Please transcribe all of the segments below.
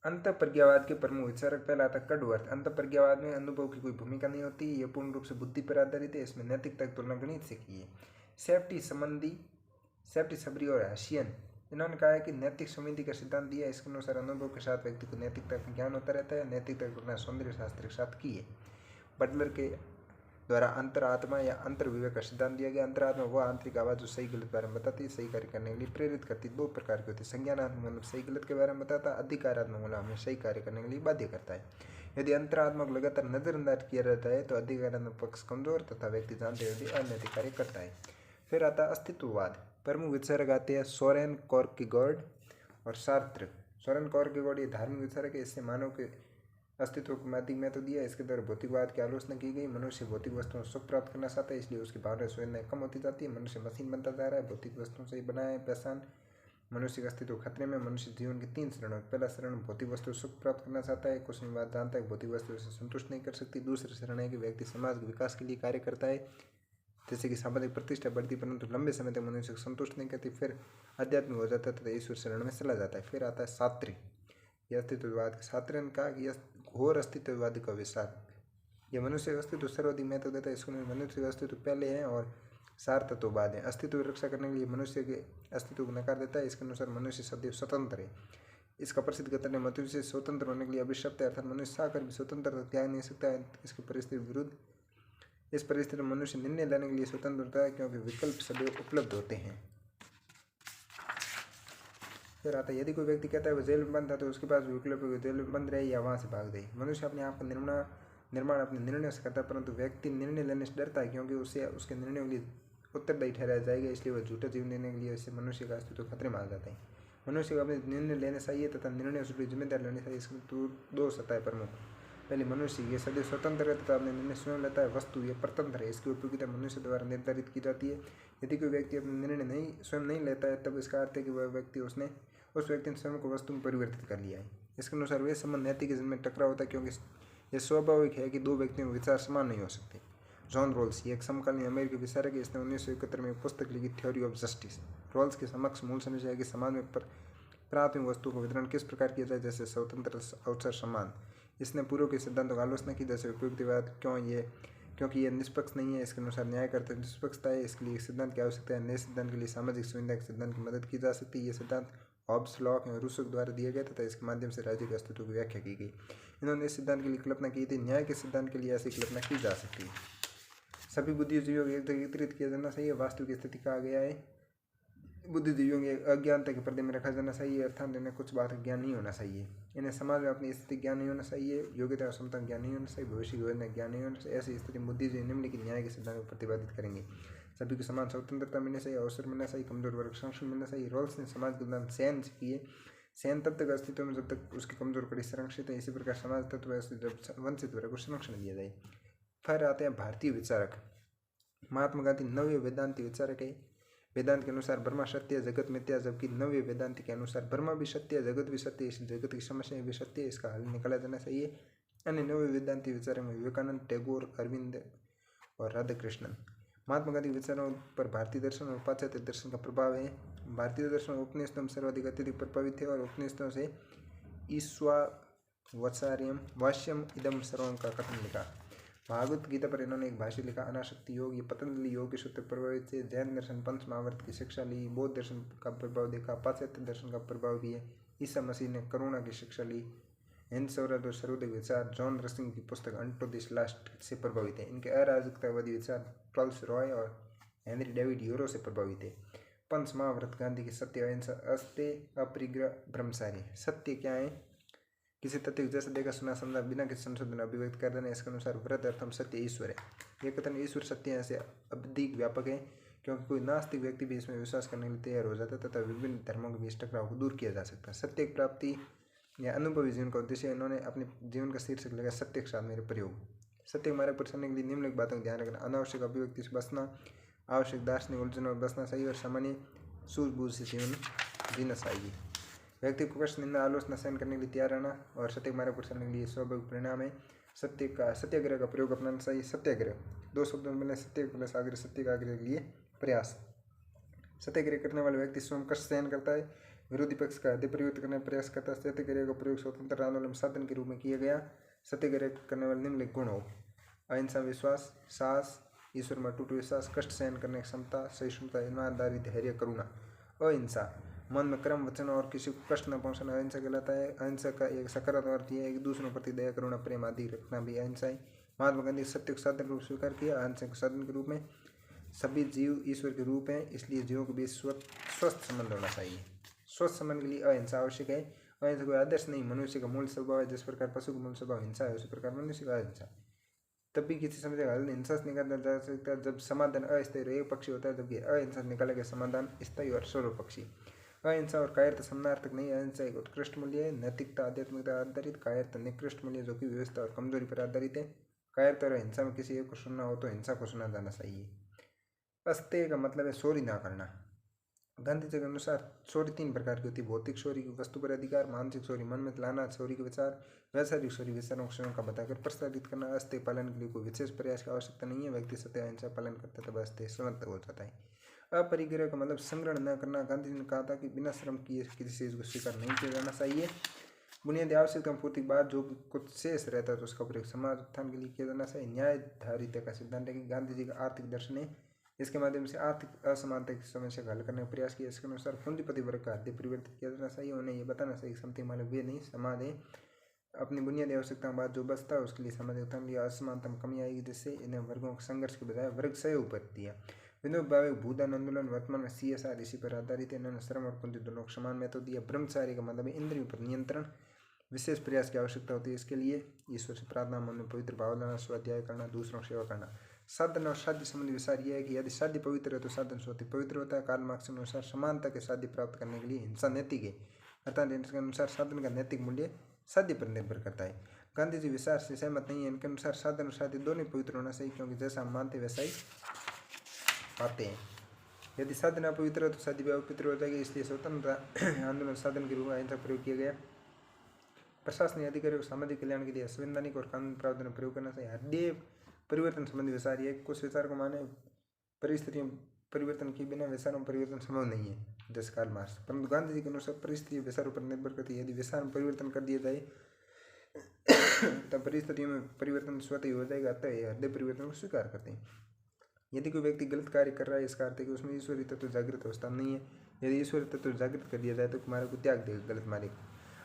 अंतःप्रज्ञावाद के प्रमुख विचारक पहला आता कड़वर्थ। अंतःप्रज्ञावाद में अनुभव की कोई भूमिका नहीं होती, यह पूर्ण रूप से बुद्धि पर आधारित है, इसमें नैतिकता की तुलना गणित से की है। सेफ्टी सबरी और हशियन, इन्होंने कहा है कि नैतिक समिति का सिद्धांत दिया, इसके अनुसार अनुभव के साथ व्यक्ति को नैतिकता का ज्ञान होता रहता है। नैतिकता की तुलना सौंदर्य शास्त्र के साथ की है। बटलर के द्वारा अंतरात्मा या अंतर विवेक का सिद्धांत दिया गया। अंतरात्मा वह आंतरिक आवाज जो सही गलत बारे में बताती है, सही कार्य करने के लिए प्रेरित करती। दो प्रकार की होती है, संज्ञानात्मक मतलब सही गलत के बारे में बताता है, अधिकारात्मक मतलब हमें सही कार्य करने के लिए बाध्य करता है। यदि अंतरात्मा को लगातार नजरअंदाज किया जाता है तो अधिकारात्मक पक्ष कमजोर तथा व्यक्ति जानते हुए अनैतिक कार्य करता है। फिर आता है अस्तित्ववाद। प्रमुख विचारक आते हैं सोरेन कॉर्केगॉर्ड और सार्त्र। सोरेन कॉर्केगॉर्ड ये धार्मिक विचारक है, इससे मानव के अस्तित्व को नैतिक महत्व दिया। इसके द्वारा भौतिकवाद की आलोचना की गई। मनुष्य भौतिक वस्तुओं से सुख प्राप्त करना चाहता है, इसलिए उसकी भावना संवेदनाएं कम होती जाती है। मनुष्य मशीन बनता जा रहा है, भौतिक वस्तुओं से ही बनाए पहचान। मनुष्य का अस्तित्व खतरे में। मनुष्य जीवन की 3 चरण। पहला चरण भौतिक वस्तु सुख प्राप्त करना चाहता है, कुछ समय बाद जानता है भौतिक वस्तु से संतुष्ट नहीं कर सकती। दूसरा चरण है कि व्यक्ति समाज के विकास के लिए कार्य करता है, जैसे कि सामाजिक प्रतिष्ठा बढ़ती, परंतु लंबे समय तक मनुष्य को संतुष्ट नहीं करती। फिर आध्यात्मिक हो जाता है तथा ईश्वर शरण में चला जाता है। फिर आता है शास्त्री। यह अस्तित्ववाद के शास्त्री ने कहा कि यह घोर अस्तित्ववादी का विचार, यह मनुष्य का अस्तित्व सर्वाधिक महत्व देता है। इसको मनुष्य का अस्तित्व पहले है और सार तत्ववाद है। अस्तित्व की रक्षा करने के लिए मनुष्य के अस्तित्व को नकार देता है। इसके अनुसार मनुष्य सदैव स्वतंत्र है। इसका प्रसिद्ध कथन है, मनुष्य से स्वतंत्र होने के लिए अभिशप्त है, अर्थात मनुष्य चाहकर भी स्वतंत्रता त्याग नहीं सकता है। इसकी परिस्थिति विरुद्ध इस परिस्थिति में मनुष्य निर्णय लेने के लिए स्वतंत्र होता है, क्योंकि विकल्प सदैव उपलब्ध होते हैं। फिर आता है, यदि कोई व्यक्ति कहता है वह जेल में बंद था तो उसके पास विकल्प है, जेल में बंद रहे या वहाँ से भाग दे। मनुष्य अपने आप का निर्माण अपने निर्णय से करता है, परंतु व्यक्ति निर्णय लेने से डरता है, क्योंकि उसे उसके निर्णयों के लिए उत्तरदायी ठहराया जाएगा, इसलिए वह झूठा जीवन लेने के लिए इससे मनुष्य का अस्तित्व खतरे में आ जाता है। मनुष्य को अपने निर्णय लेने चाहिए तथा निर्णय से जिम्मेदार लेनी चाहिए। इसमें दो सत्ताएं प्रमुख। पहले मनुष्य ये सदैव स्वतंत्र है तथा अपने निर्णय स्वयं लेता है। वस्तु ये परतंत्र है, इसकी उपयोगिता मनुष्य द्वारा निर्धारित की जाती है। यदि कोई व्यक्ति अपने निर्णय स्वयं नहीं लेता है, तब इसका अर्थ है कि वह व्यक्ति उस व्यक्ति ने स्वयं को वस्तु में परिवर्तित कर लिया है। इसके अनुसार वे संबंध नैतिक जिनमें टकराव होता है, क्योंकि यह स्वाभाविक है कि दो व्यक्तियों के विचार समान नहीं हो सकते। जॉन रॉल्स ये एक समकालीन अमेरिकी विचारक है। इसने 1971 में एक पुस्तक लिखी, थ्योरी ऑफ जस्टिस। रॉल्स के समक्ष मूल समस्या है कि समाज में प्राथमिक वस्तुओं का वितरण किस प्रकार किया जाए, जैसे स्वतंत्र अवसर समान। इसने पूर्व के सिद्धांतों का आलोचना की, जैसे उपयुक्तवाद क्योंकि यह निष्पक्ष नहीं है। इसके अनुसार न्याय करते निष्पक्षता है, इसके लिए सिद्धांत की आवश्यकता है। नए सिद्धांत के लिए सामाजिक सुविधा के सिद्धांत की मदद की जा सकती है। ये सिद्धांत हॉब्स, लॉक और रूसो द्वारा दिए गए तथा इसके माध्यम से राज्य के अस्तित्व की व्याख्या की गई। इन्होंने इस सिद्धांत के लिए कल्पना की थी। न्याय के सिद्धांत के लिए ऐसी कल्पना की जा सकती है। सभी बुद्धिजीवियों को एकत्रित किया जाना चाहिए। वास्तविक स्थिति कहा गया है, बुद्धिजीवियों के अज्ञानता के पर्दे में रखा जाना चाहिए, अर्थात इन्हें कुछ बात ज्ञान नहीं होना चाहिए। इन्हें समाज में अपनी स्थिति ज्ञान नहीं होना चाहिए, योग्यता और क्षमता ज्ञान नहीं होना चाहिए, भविष्य की योजना ज्ञान नहीं होना चाहिए। ऐसी स्थिति में बुद्धिजीवी निम्नलिखित न्याय के सिद्धांत को प्रतिपादित करेंगे। सभी को समान स्वतंत्रता मिलनी चाहिए, अवसर मिलना चाहिए, कमजोर वर्ग संरक्षण मिलना चाहिए। रॉल्स ने समाज के उदाहरण सैन से किए। सैन तब तक अस्तित्व में जब तक उसकी कमजोर कड़ी संरक्षित है, इसी प्रकार समाज तत्व जब वंचित वर्ग को संरक्षण दिया जाए। फिर आते हैं भारतीय विचारक। महात्मा गांधी नव्य वेदांती विचारक है। वेदांत के अनुसार ब्रह्मा सत्य है, जगत मिथ्या, जबकि नव्य वेदांत के अनुसार ब्रह्मा भी सत्य है, जगत भी सत्य है, इस जगत की समस्या भी सत्य है, इसका हल निकाला जाना चाहिए। अन्य नव्य वेदांती विचारों में विवेकानंद, टैगोर, अरविंद और राधा कृष्णन। महात्मा गांधी विचारों पर भारतीय दर्शन और पाश्चात्य दर्शन का प्रभाव है। भारतीय दर्शन उपनिषदों में सर्वाधिक अत्यधिक प्रभावित थे और उपनिषदों से ईश्वाचार्यम वाष्यम इदम सर्वम का कथन लिखा। भागवत गीता पर इन्होंने एक भाष्य लिखा, अनाशक्ति योग। ये पतंजलि योग के सूत्र प्रभावित थे। जैन दर्शन पंच महावर्त की शिक्षा ली। बौद्ध दर्शन का प्रभाव देखा। पाश्चात्य दर्शन का प्रभाव भी है। ईसा मसीह ने करुणा की शिक्षा ली। हिंद स्वराज और सर्वोदय विचार जॉन रसिंग की पुस्तक अंटो दिस लास्ट से प्रभावित है। इनके अराजकतावादी विचार टॉल्स रॉय और हेनरी डेविड यूरो से प्रभावित है। पंच महाव्रत गांधी की सत्य अहिंसा अस्ते अपरिग्रह ब्रह्मचारी। सत्य क्या है? किसी तथ्य को जैसा देखा सुना समझा बिना किसी संशोधन अभिव्यक्त कर देना। इसके अनुसार व्रत अर्थम सत्य ईश्वर है। यह कथन ईश्वर सत्य है से अधिक व्यापक है, क्योंकि कोई नास्तिक व्यक्ति भी इसमें विश्वास करने के लिए तैयार हो जाता है तथा विभिन्न धर्मों के बीच टकराव को दूर किया जा सकता है। सत्य की प्राप्ति या अनुभवी जीवन का उद्देश्य। इन्होंने अपने जीवन का शीर्षक लगाया सत्य के साथ मेरे प्रयोग। सत्य के मार्ग पर चलने के लिए निम्नलिखित बातों का ध्यान रखना। अनावश्यक अभिव्यक्ति से बचना, आवश्यक दार्शनिक उलझनों में बचना चाहिए और सामान्य सूझबूझ से जीवन जीना चाहिए। व्यक्ति को कष्ट, निंदा, आलोचना सहन करने के लिए तैयार रहना और सत्य मार्ग पर चलने के लिए स्वाभाविक परिणाम है। सत्याग्रह का प्रयोग अपनाना चाहिए। सत्याग्रह दो शब्दों में मिले, सत्य प्लस आग्रह। सत्य का आग्रह के लिए प्रयास। सत्याग्रह करने वाला व्यक्ति स्वयं कष्ट सहन करता है, विरोधी पक्ष का हृदय परिवर्तन करने का प्रयास करता है। सत्याग्रह का प्रयोग स्वतंत्र आंदोलन में साधन के रूप में किया गया। सत्याग्रह करने वाले निम्नलिखित गुण हो: अहिंसा, विश्वास, साहस, ईश्वर में अटूट विश्वास, कष्ट सहन करने की क्षमता, सहिष्णुता, ईमानदारी, धैर्य, करुणा। अहिंसा, मन में कर्म, वचन और किसी को कष्ट न पहुंचाना अहिंसा कहलाता है। अहिंसा का एक सकारात्मक अर्थ यह है कि दूसरों के प्रति दया, करुणा, प्रेम आदि रखना भी अहिंसा है। महात्मा गांधी सत्य को साधन के रूप में स्वीकार किया। अहिंसा को साधन के रूप में सभी जीव ईश्वर के रूप हैं, इसलिए जीवों के बीच स्वस्थ संबंध होना चाहिए। स्वस्थ संबंध के लिए अहिंसा आवश्यक है। अहिंसा कोई आदर्श नहीं, मनुष्य का मूल स्वभाव है। जिस प्रकार पशु का मूल स्वभाव हिंसा है, उसी प्रकार मनुष्य का अहिंसा। तब भी किसी समस्या का हल हिंसा से निकाला जा सकता है जब समाधान अस्थायी और एक पक्षी होता है, जबकि अहिंसा से निकाला गया समाधान स्थायी और सर्वपक्षी। अहिंसा और कायरता समानार्थक नहीं। अहिंसा एक उत्कृष्ट मूल्य है, नैतिकता आध्यात्मिकता आधारित। कायरता निकृष्ट मूल्य जो कि व्यवस्था और कमजोरी पर आधारित है। कायरता और हिंसा में किसी एक को सुनना हो तो हिंसा को सुना जाना चाहिए। अस्तेय का मतलब है चोरी ना करना। गांधी जी के अनुसार चोरी 3 प्रकार की होती है: भौतिक चोरी, वस्तु पर अधिकार, मानसिक चोरी, मन में लाना चोरी के विचार, वैचारिक चोरी, विचारों को स्वयं का बताकर प्रसारित करना। अस्तेय पालन के लिए कोई विशेष प्रयास की आवश्यकता नहीं है। व्यक्ति सत्य अहिंसा पालन करता तब अस्तेय समर्थ हो जाता है। अपरिग्रह का मतलब संग्रहण न करना। गांधी जी ने कहा था कि बिना श्रम किए किसी चीज को स्वीकार नहीं किया जाना चाहिए। बुनियादी आवश्यकता पूर्ति के बाद जो कुछ शेष रहता है तो उसका प्रयोग समाज उत्थान के लिए किया जाना चाहिए। न्यायधारिता का सिद्धांत है कि गांधी जी का आर्थिक दर्शन है, इसके माध्यम से आर्थिक असमानता की समस्या का हल करने का प्रयास किया। इसके अनुसार पूंजीपति वर्ग का हृदय परिवर्तित किया जाना चाहिए। उन्हें यह बताना चाहिए कि समथिंग मालिक वे नहीं समाज है। अपनी बुनियादी आवश्यकता के बाद जो बचता है उसके लिए सामाजिक उत्थान लिया, असमानता में कमी आएगी, जिससे इन्हें वर्गों के संघर्ष के बजाय वर्ग सहयोग पर दिया। विनोबा भावे भूदान आंदोलन वर्तमान में CSR इसी पर आधारित है। इन्होंने श्रम और पूंजी दोनों को समान महत्व दिया। ब्रह्मचारी का मतलब है इंद्रियों पर नियंत्रण। विशेष प्रयास की आवश्यकता होती है। इसके लिए ईश्वर से प्रार्थना, मन में पवित्र भाव लाना, स्वाध्याय करना, दूसरों की सेवा करना। साधन और साध्य संबंधी विचार यह है कि यदि साध्य पवित्र है तो साधन स्वतः पवित्र होता है। कार्ल मार्क्स के अनुसार समानता के साध्य प्राप्त करने के लिए हिंसा नैतिक है, अर्थात इनके अनुसार साधन का नैतिक मूल्य साध्य पर निर्भर करता है। गांधी जी विचार से सहमत नहीं है। इनके अनुसार साधन और साध्य दोनों पवित्र होना चाहिए, क्योंकि जैसा हम मानते वैसा ही पाते हैं। यदि साधन अपवित्र है तो साध्य भी अपवित्र हो जाएगी। इसलिए स्वतंत्रता आंदोलन साधन के रूप में अहिंसा प्रयोग किया गया। प्रशासनिक अधिकारियों को सामाजिक कल्याण के लिए संवैधानिक और कानून प्रावधान में प्रयोग करना चाहिए। हृदय परिवर्तन संबंधी विचार ये कुछ विचार को माने परिस्थितियों परिवर्तन के बिना विचारों में परिवर्तन संभव नहीं है, जैसे कार्ल मार्क्स। परंतु गांधी जी के अनुसार परिस्थिति विचारों पर निर्भर करती है। यदि विचार में परिवर्तन कर दिया जाए तब परिस्थितियों में परिवर्तन स्वतः ही हो जाएगा। अतः हृदय परिवर्तन को स्वीकार करते हैं। यदि कोई व्यक्ति गलत कार्य कर रहा है, इसका अर्थ है कि उसमें ईश्वरीय तत्व जागृत अवस्था नहीं है। यदि ईश्वरीय तत्व जागृत कर दिया जाए तो मार्ग को त्याग देगा गलत मार्ग।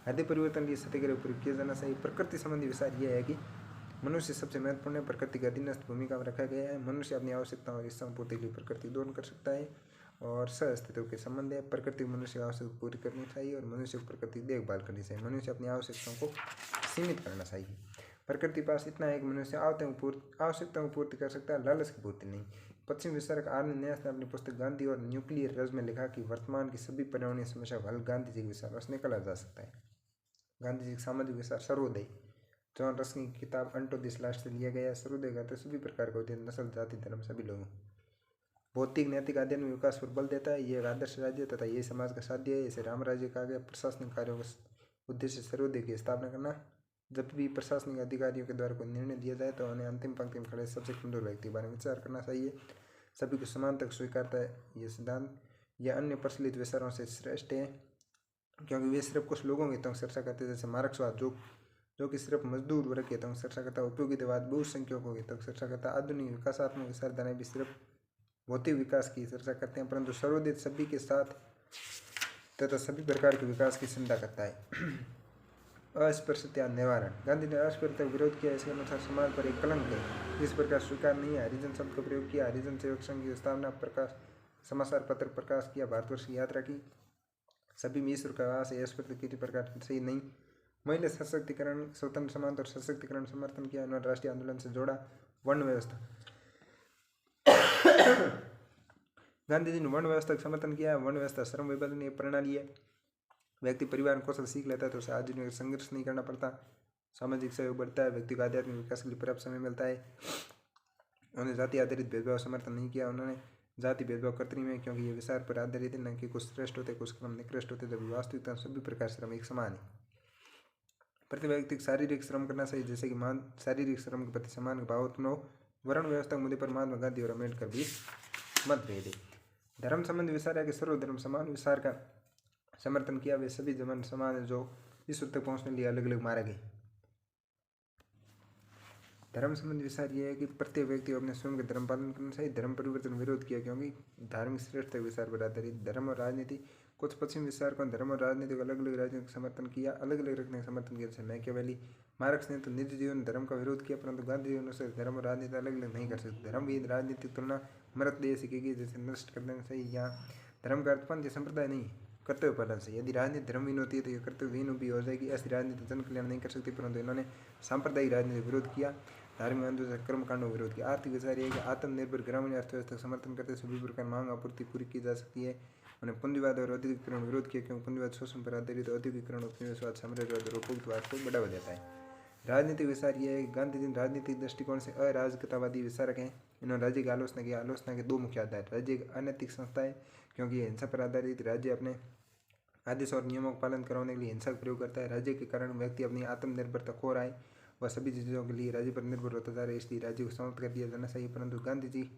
हृदय परिवर्तन के लिए सत्याग्रह प्रयोग किया जाना चाहिए। प्रकृति संबंधी विचार यह है कि मनुष्य सबसे महत्वपूर्ण है, प्रकृति का अधीनस्थ भूमिका में रखा गया है। मनुष्य अपनी आवश्यकताओं और इच्छाओं पूर्ति के लिए प्रकृति दोहन कर सकता है और सह अस्तित्व के संबंध है। प्रकृति को मनुष्य की आवश्यकता पूरी करनी चाहिए और मनुष्य को प्रकृति की देखभाल करनी चाहिए। मनुष्य अपनी आवश्यकताओं को सीमित करना चाहिए। प्रकृति के पास इतना है कि मनुष्य आवश्यकताओं को पूर्ति कर सकता है, लालच की पूर्ति नहीं। पश्चिम विचारक आर्न न्यास ने अपनी पुस्तक गांधी और न्यूक्लियर रज में लिखा कि वर्तमान की सभी पर्यावरणीय समस्या का हल गांधी जी के विचारों से निकाला जा सकता है। गांधी जी के सामाजिक विचार सर्वोदय, जॉन रस्किन की किताब अंटो दिस लास्ट से लिया गया है। सर्वोदय का तो सभी प्रकार का होते हैं, नस्ल, जाति, धर्म, सभी लोगों। भौतिक, नैतिक, आध्यात्मिक विकास पर बल देता है। ये एक आदर्श राज्य तथा यही समाज का साध्य है। इसे राम राज्य कहा गया। प्रशासनिक कार्यों का उद्देश्य सर्वोदय की स्थापना करना। जब भी प्रशासनिक अधिकारियों के द्वारा कोई निर्णय दिया जाए तो उन्हें अंतिम पंक्ति में खड़े सबसे कमजोर व्यक्ति के बारे में विचार करना चाहिए। सभी को समान तक स्वीकारता है। ये सिद्धांत यह अन्य प्रचलित विचारों से श्रेष्ठ है, क्योंकि वे सिर्फ कुछ लोगों के हितों की चर्चा करते हैं, जैसे मार्क्सवाद जो कि सिर्फ मजदूर वर्ग के हितों की चर्चा करता है। उपयोगितावाद बहुसंख्यकों के हितों की चर्चा करता है। आधुनिक विकासात्मक विचारधाराएं भी सिर्फ भौतिक विकास की चर्चा करते हैं, परंतु सर्वोदय सभी के साथ तथा सभी प्रकार के विकास की चिंता करता है। अस्पृश्यता निवारण, गांधी ने अस्पृश्यता का विरोध किया। इसके अनुसार समाज पर एक कलंक है, इस प्रकार स्वीकार नहीं है। हरिजन शब्द का प्रयोग किया। हरिजन सेवक संघ की स्थापना, प्रकाश समाचार पत्र प्रकाश किया। भारतवर्ष की यात्रा की। सभी में ईश्वर का वास है। अस्पृश्यता किसी प्रकार की सही नहीं। महिला सशक्तिकरण, स्वतंत्र समानता और सशक्तिकरण समर्थन किया। उन्होंने राष्ट्रीय आंदोलन से जोड़ा। वर्ण व्यवस्था, गांधी जी ने वर्ण व्यवस्था का समर्थन किया। वर्ण व्यवस्था श्रम विभाजन एक प्रणाली है। व्यक्ति परिवार कौशल सीख लेता है तो उसे आजीवन संघर्ष नहीं करना पड़ता। सामाजिक सहयोग बढ़ता है। व्यक्ति को आध्यात्मिक विकास के लिए पर्याप्त समय मिलता है। उन्होंने जाति आधारित भेदभाव समर्थन नहीं किया। उन्होंने जाति भेदभाव कर्तव्य में, क्योंकि ये विचार पर आधारित है, न कि कुछ श्रेष्ठ होते कुछ क्रम निकृष्ट होते, जबकि वास्तविकता सभी प्रकार श्रम एक समान है। प्रति व्यक्ति शारीरिक श्रम करना चाहिए, जैसे कि शारीरिक श्रम के प्रति समान भाव उत्पन्न हो। वर्ण व्यवस्था के मुद्दे पर महात्मा गांधी और अम्बेडकर भी मतभेद है। धर्म संबंधी विचार है कि सर्वधर्म समान विचार का समर्थन किया वे सभी जन समाज जो ईश्वर तक पहुँचने के लिए अलग अलग मारे गए। धर्म संबंधी विचार ये है कि प्रत्येक व्यक्ति को अपने स्वयं के धर्म पालन करना चाहिए। धर्म परिवर्तन विरोध किया क्योंकि धार्मिक श्रेष्ठ विचार पर आधारित धर्म और राजनीति। कुछ पश्चिम विचारकों धर्म और राजनीति को अलग अलग राजनीतिक समर्थन किया, अलग अलग रखने का समर्थन किया। जैसे मैकियावेली, मार्क्स ने तो निज जीवन धर्म का विरोध किया, परंतु गांधी जी अनुसार धर्म और राजनीति अलग अलग नहीं कर सकते। धर्म भी राजनीतिक तुलना मृत देह सीखेगी, जैसे नष्ट कर देना चाहिए। यहाँ धर्म का अर्थ पंथ या संप्रदाय नहीं, कर्तव्य पालन से। यदि राजनीति धर्महीन होती है तो यह कर्तव्यहीन भी हो जाएगी। ऐसी राजनीति जन कल्याण नहीं कर सकती, परंतु इन्होंने सांप्रदायिक राजनीति विरोध किया, धार्मिक आंदोलन कर्मकांडों विरोध किया। आर्थिक विचार यह कि आत्मनिर्भर ग्रामीण अर्थव्यवस्था का समर्थन करते सभी प्रकार मांग आपूर्ति पूरी की जा सकती है। उन्हें पूंजीवाद और औद्योगिकरण विरोध किया क्योंकि पूंजीवाद शोषण पर आधारित, औद्योगिकरण उपनिवेशवाद साम्राज्यवाद और उपभोक्तवाद को बढ़ावा देता है। राजनीतिक विचार यह है कि गांधी जी राजनीतिक दृष्टिकोण से अराजकतावादी विचारक हैं। इन्होंने राज्य की आलोचना की। आलोचना के दो मुख्य आधार: राज्य एक अनैतिक संस्था है क्योंकि यह हिंसा पर आधारित, राज्य अपने आदेश और नियमों का पालन करवाने के लिए हिंसा का प्रयोग करता है। राज्य के कारण व्यक्ति अपनी आत्मनिर्भरता खो रहा है, वह सभी चीज़ों के लिए राज्य पर निर्भर होता जा रहा है, इसलिए राज्य को समाप्त कर दिया जाना चाहिए। परंतु गांधी जी